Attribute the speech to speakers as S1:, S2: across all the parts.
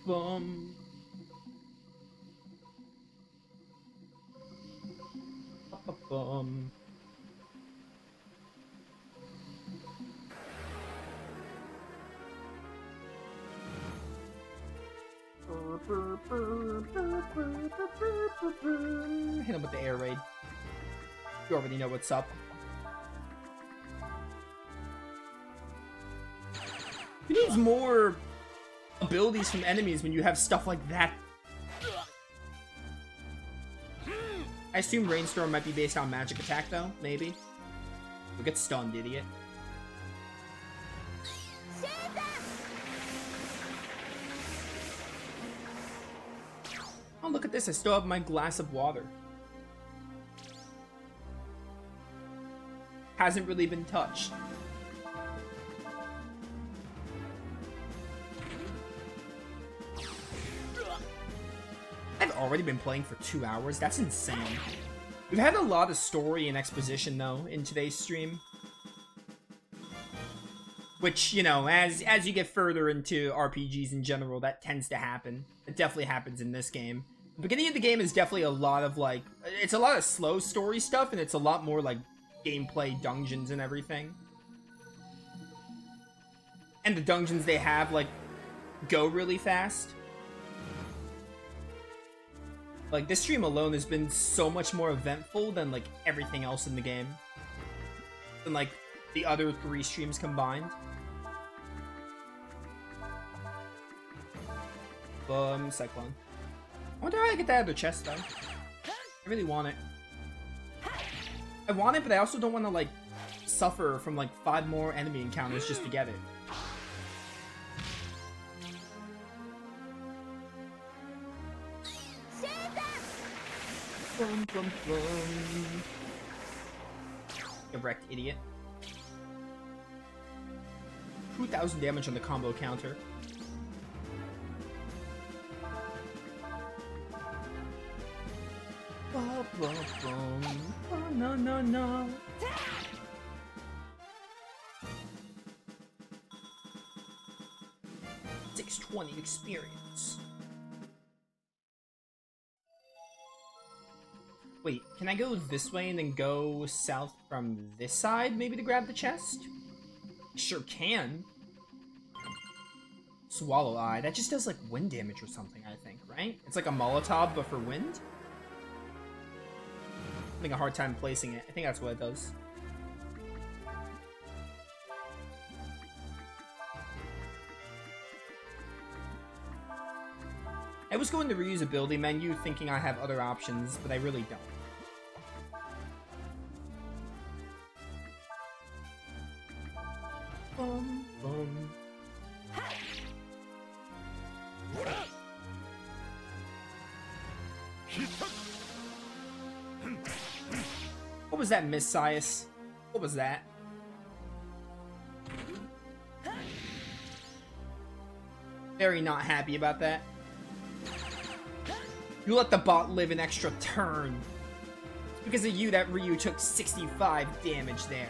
S1: Bum. Bum. Hit him with the air raid. You already know what's up. He needs more abilities from enemies when you have stuff like that. I assume Rainstorm might be based on magic attack, though. Maybe. You'll get stunned, idiot. Oh, look at this. I still have my glass of water. Hasn't really been touched. I've already been playing for 2 hours. That's insane. We've had a lot of story and exposition, though, in today's stream. Which, you know, as you get further into RPGs in general, that tends to happen. It definitely happens in this game. The beginning of the game is definitely a lot of, like... It's a lot of slow story stuff, and it's a lot more, like, gameplay dungeons and everything. And the dungeons they have, like, go really fast. Like, this stream alone has been so much more eventful than, like, everything else in the game. Than, like, the other 3 streams combined. Cyclone. I wonder how I get that other chest, though. I really want it. I want it, but I also don't want to, like, suffer from, like, 5 more enemy encounters just to get it. Bum, bum, bum. Get wrecked, idiot. 2,000 damage on the combo counter. Bum, bum, bum. Oh, no, no, no. 620 experience. Wait, can I go this way and then go south from this side, maybe, to grab the chest? Sure can. Swallow Eye. That just does, like, wind damage or something, I think, right? It's like a Molotov, but for wind? I'm having a hard time placing it. I think that's what it does. I was going to reusability menu thinking I have other options, but I really don't. What was that, Miss Sias? What was that? Very not happy about that. You let the bot live an extra turn. It's because of you that Ryu took 65 damage there.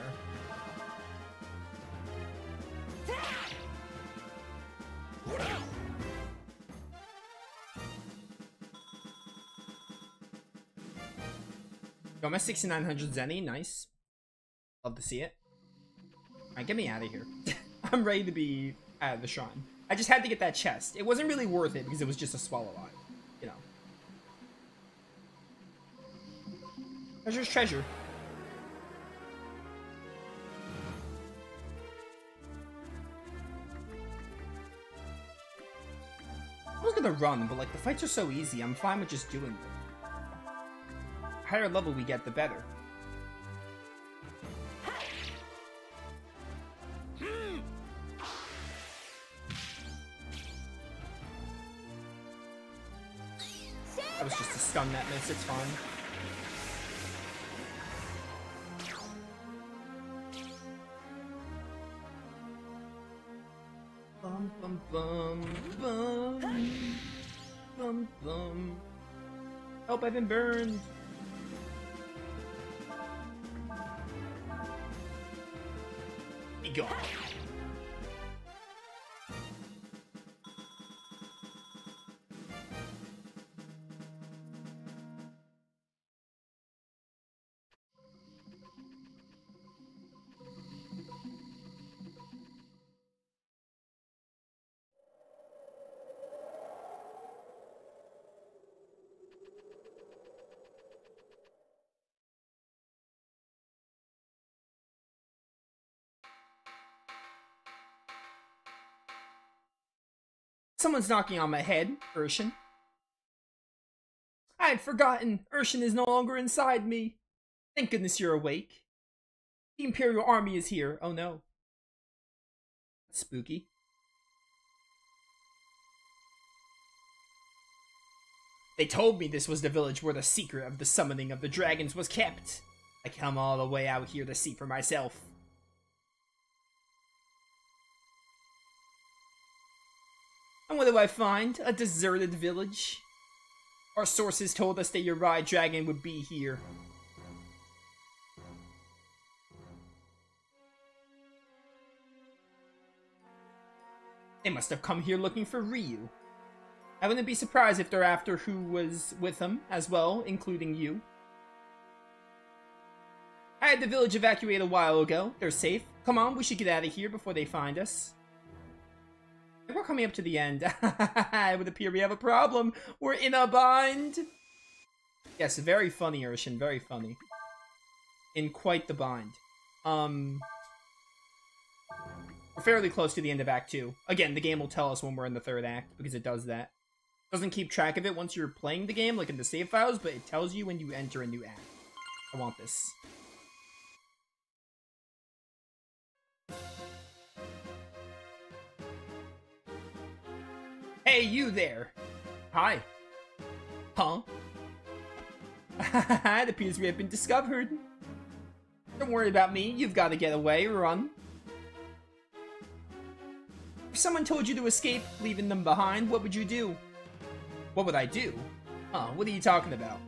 S1: Got my 6900 Zenny, nice. Love to see it. Alright, get me out of here. I'm ready to be out of the shrine. I just had to get that chest. It wasn't really worth it because it was just a Swallow Eye. You know. Treasure's treasure. I was gonna run, but like the fights are so easy, I'm fine with just doing them. The higher level we get, the better. That was just a stun that miss, it's fine. Bum bum bum bum bum bum. Help, I've been burned. Be gone. Someone's knocking on my head, Ershin. I had forgotten. Ershin is no longer inside me. Thank goodness you're awake. The Imperial Army is here. Oh no. That's spooky. They told me this was the village where the secret of the summoning of the dragons was kept. I come all the way out here to see for myself. And what do I find? A deserted village. Our sources told us the Uri dragon would be here. They must have come here looking for Ryu. I wouldn't be surprised if they're after who was with them as well, including you. I had the village evacuate a while ago. They're safe. Come on, we should get out of here before they find us. We're coming up to the end. It would appear we have a problem. We're in a bind. Yes, very funny, Ershin. Very funny. In quite the bind. We're fairly close to the end of Act 2. Again, the game will tell us when we're in the third act, because it does that. It doesn't keep track of it once you're playing the game, like in the save files, but it tells you when you enter a new act. I want this. Hey, you there! Hi. Huh? It appears we have been discovered. Don't worry about me, you've got to get away, run. If someone told you to escape, leaving them behind, what would you do? What would I do? Huh, what are you talking about?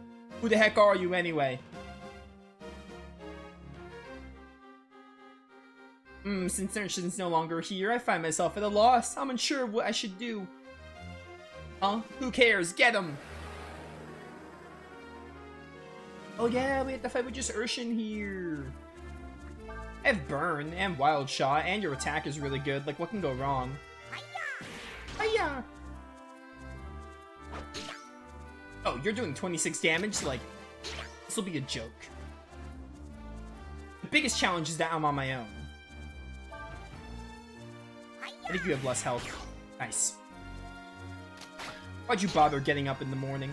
S1: Who the heck are you anyway? Since Ershin's no longer here, I find myself at a loss. I'm unsure of what I should do. Huh? Who cares? Get him! Oh yeah, we have to fight with just Ershin here. I have Burn and Wild Shot, and your attack is really good. Like, what can go wrong? Hiya! Oh, you're doing 26 damage? Like, this will be a joke. The biggest challenge is that I'm on my own. I think you have less health. Nice. Why'd you bother getting up in the morning?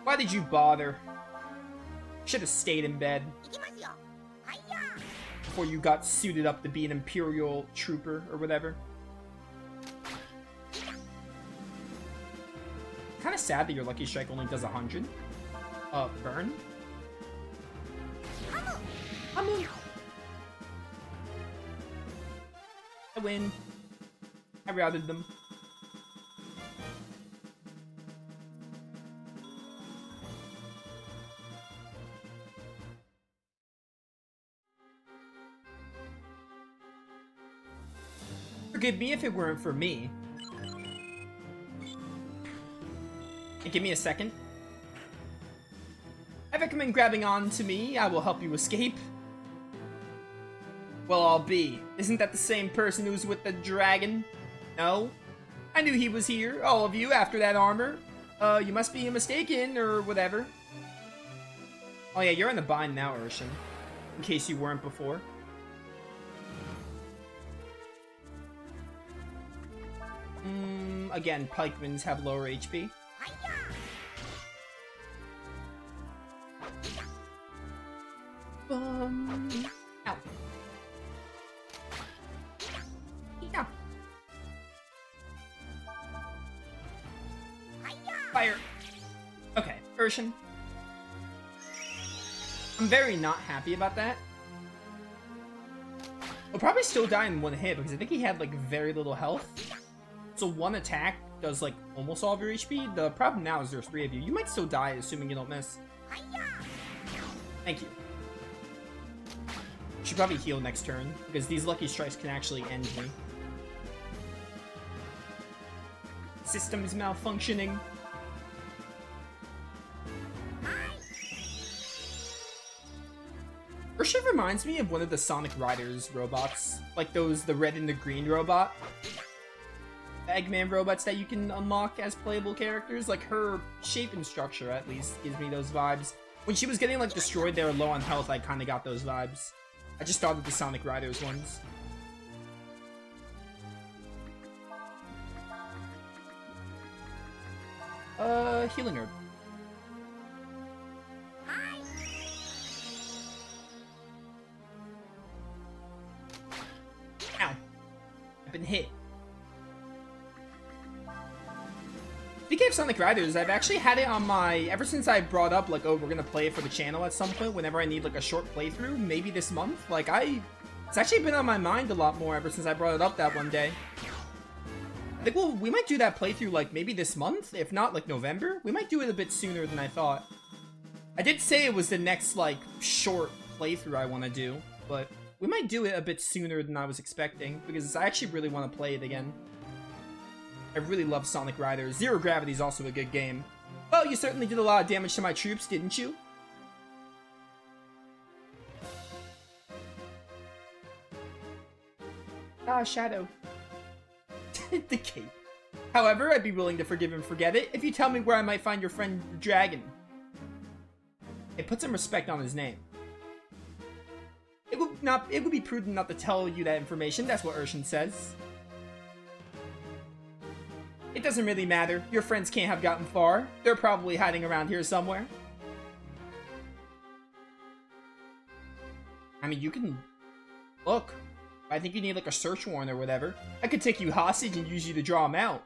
S1: Why did you bother? Should have stayed in bed. Before you got suited up to be an Imperial trooper or whatever. Kinda sad that your Lucky Strike only does 100. Burn? I win. I routed them. Forgive me if it weren't for me. And give me a second. I recommend grabbing on to me. I will help you escape. Well, I'll be. Isn't that the same person who's with the dragon? No? I knew he was here, all of you, after that armor. You must be mistaken, or whatever. Oh yeah, you're in the bind now, Ershin. In case you weren't before. Again, pikemans have lower HP. Ow. Yeah. Fire. Okay, Ershin. I'm very not happy about that. He'll probably still die in one hit because I think he had like very little health. So one attack does like almost all of your HP. The problem now is there's 3 of you. You might still die assuming you don't miss. Thank you. Should probably heal next turn because these Lucky Strikes can actually end me. System is malfunctioning. Ershin reminds me of one of the Sonic Riders robots. Like those, the red and the green robot. Eggman robots that you can unlock as playable characters. Like her shape and structure at least gives me those vibes. When she was getting like destroyed, they were low on health, I kind of got those vibes. I just thought of the Sonic Riders ones. Healing herb. Ow. I've been hit. Speaking of Sonic Riders, I've actually had it on my... Ever since I brought up, like, oh, we're gonna play it for the channel at some point, whenever I need, like, a short playthrough, maybe this month. Like, it's actually been on my mind a lot more ever since I brought it up that one day. I think, well, we might do that playthrough, like, maybe this month, if not, like, November. We might do it a bit sooner than I thought. I did say it was the next, like, short playthrough I want to do, but we might do it a bit sooner than I was expecting, because I actually really want to play it again. I really love Sonic Riders. Zero Gravity is also a good game. Well, you certainly did a lot of damage to my troops, didn't you? Ah, Shadow. The cape. However, I'd be willing to forgive and forget it if you tell me where I might find your friend Dragon. It puts some respect on his name. It would be prudent not to tell you that information, that's what Ershin says. It doesn't really matter. Your friends can't have gotten far. They're probably hiding around here somewhere. I mean, you can look. I think you need like a search warrant or whatever. I could take you hostage and use you to draw him out.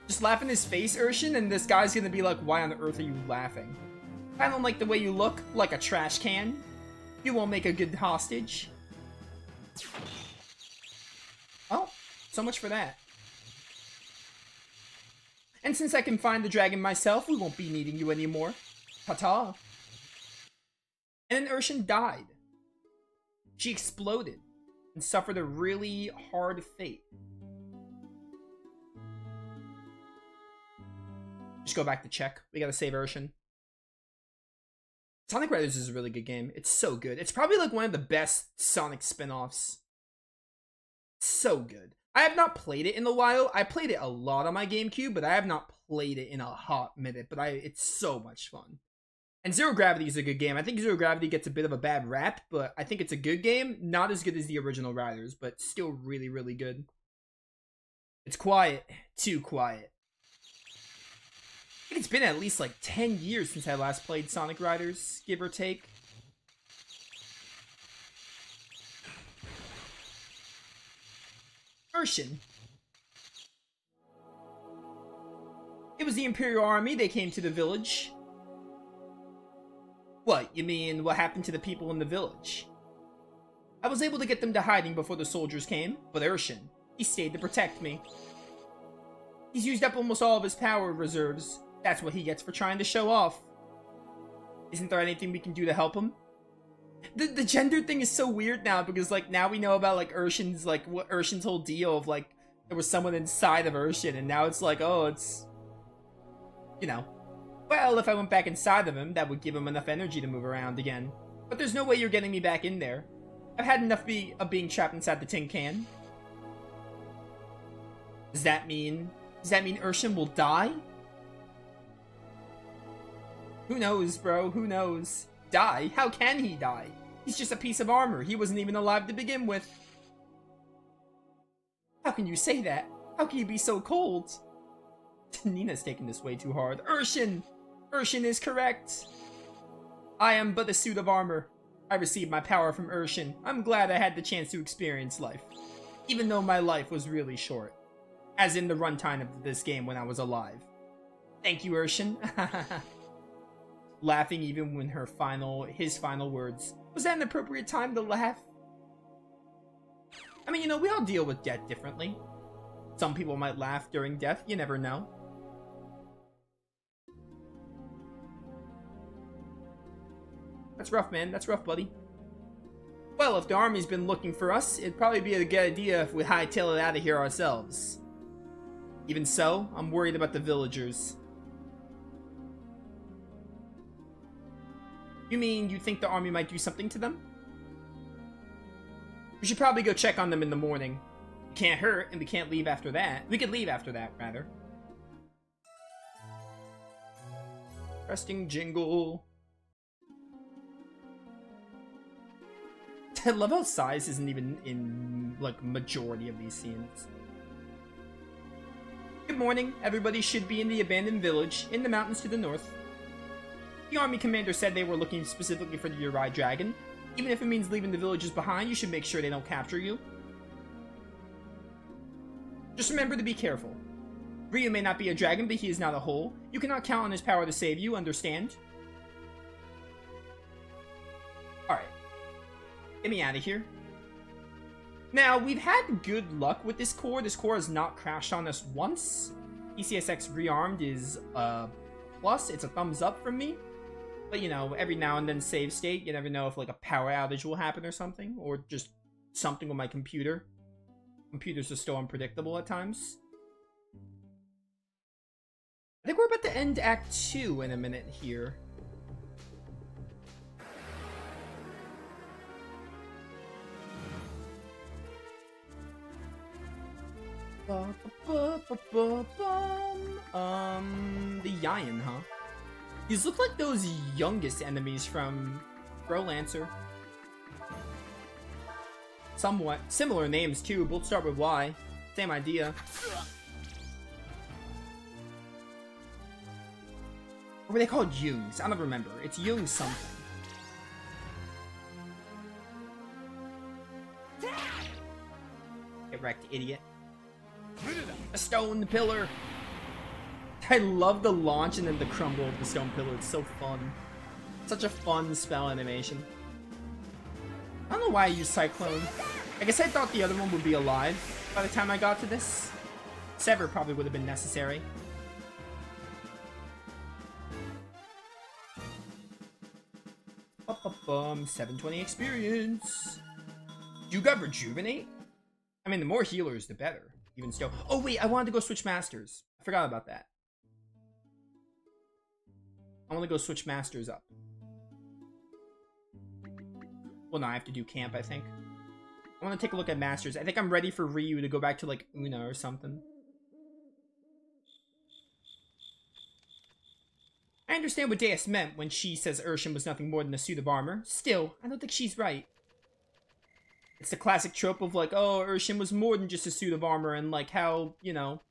S1: Just laugh in his face, Ershin, and this guy's gonna be like, why on earth are you laughing? I don't like the way you look, like a trash can. You won't make a good hostage. Well, so much for that. And since I can find the dragon myself, we won't be needing you anymore. Ta-ta. And then Ershin died. She exploded and suffered a really hard fate. Just go back to check. We gotta save Ershin. Sonic Riders is a really good game. It's so good. It's probably like one of the best Sonic spin-offs. So good. I have not played it in a while. I played it a lot on my GameCube, but I have not played it in a hot minute. But it's so much fun. And Zero Gravity is a good game. I think Zero Gravity gets a bit of a bad rap, but I think it's a good game. Not as good as the original Riders, but still really, really good. It's quiet. Too quiet. I think it's been at least like 10 years since I last played Sonic Riders, give or take. Ershin. It was the Imperial Army. They came to the village. What, you mean what happened to the people in the village? I was able to get them to hiding before the soldiers came, but Ershin, he stayed to protect me. He's used up almost all of his power reserves. That's what he gets for trying to show off. Isn't there anything we can do to help him? The gender thing is so weird now, because like now we know about like Ershin's like what Ershin's whole deal of like there was someone inside of Ershin, and now it's like, oh, it's, you know, well, if I went back inside of him, that would give him enough energy to move around again. But there's no way you're getting me back in there. I've had enough of being trapped inside the tin can. Does that mean Ershin will die? Who knows, bro? Who knows? Die? How can he die? He's just a piece of armor. He wasn't even alive to begin with. How can you say that? How can you be so cold? Nina's taking this way too hard. Ershin! Ershin is correct. I am but a suit of armor. I received my power from Ershin. I'm glad I had the chance to experience life. Even though my life was really short. As in the runtime of this game when I was alive. Thank you, Ershin. Laughing even when his final words. Was that an appropriate time to laugh? I mean, you know, we all deal with death differently. Some people might laugh during death, you never know. That's rough, man. That's rough, buddy. Well, if the army's been looking for us, it'd probably be a good idea if we hightail it out of here ourselves. Even so, I'm worried about the villagers. You mean you think the army might do something to them? We should probably go check on them in the morning. It can't hurt, and we can't leave after that. We could leave after that, rather. Resting jingle. I love how size isn't even in, like, majority of these scenes. morning. Everybody should be in the abandoned village in the mountains to the north. The army commander said they were looking specifically for the Uri dragon. Even if it means leaving the villages behind, you should make sure they don't capture you. Just remember to be careful. Ryu may not be a dragon, but he is not a whole. You cannot count on his power to save you, understand? Alright. Get me out of here. Now, we've had good luck with this core. This core has not crashed on us once. ECSX rearmed is a plus. It's a thumbs up from me. But, you know, every now and then save state. You never know if, like, a power outage will happen or something. Or just something with my computer. Computers are still unpredictable at times. I think we're about to end Act 2 in a minute here. The Yayan, huh? These look like those youngest enemies from Bro Lancer. Somewhat similar names too, both start with Y. Same idea. Or were they called Jungs? I don't remember. It's Jung something. Get wrecked, idiot. A stone pillar. I love the launch and then the crumble of the stone pillar. It's so fun. Such a fun spell animation. I don't know why I used Cyclone. I guess I thought the other one would be alive by the time I got to this. Sever probably would have been necessary. Bum, 720 experience. You got Rejuvenate? I mean, the more healers, the better. Even still. Oh, wait, I wanted to go switch masters. I forgot about that. I want to go switch masters up. Well, no, I have to do camp, I think. I want to take a look at masters. I think I'm ready for Ryu to go back to, like, Una or something. I understand what Deus meant when she says Ershin was nothing more than a suit of armor. Still, I don't think she's right. It's the classic trope of, like, oh, Ershin was more than just a suit of armor, and, like, how, you know,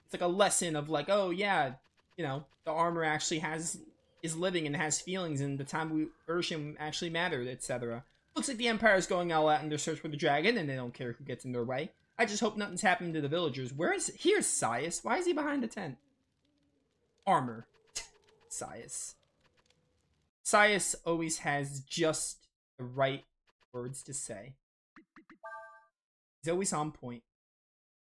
S1: it's like a lesson of, like, oh, yeah, you know, the armor actually is living and has feelings, and the time Ershin actually mattered, etc. Looks like the Empire is going all out in their search for the dragon, and they don't care who gets in their way. I just hope nothing's happening to the villagers. Here's Sias. Why is he behind the tent? Armor. Sias. Sias always has just the right words to say. He's always on point.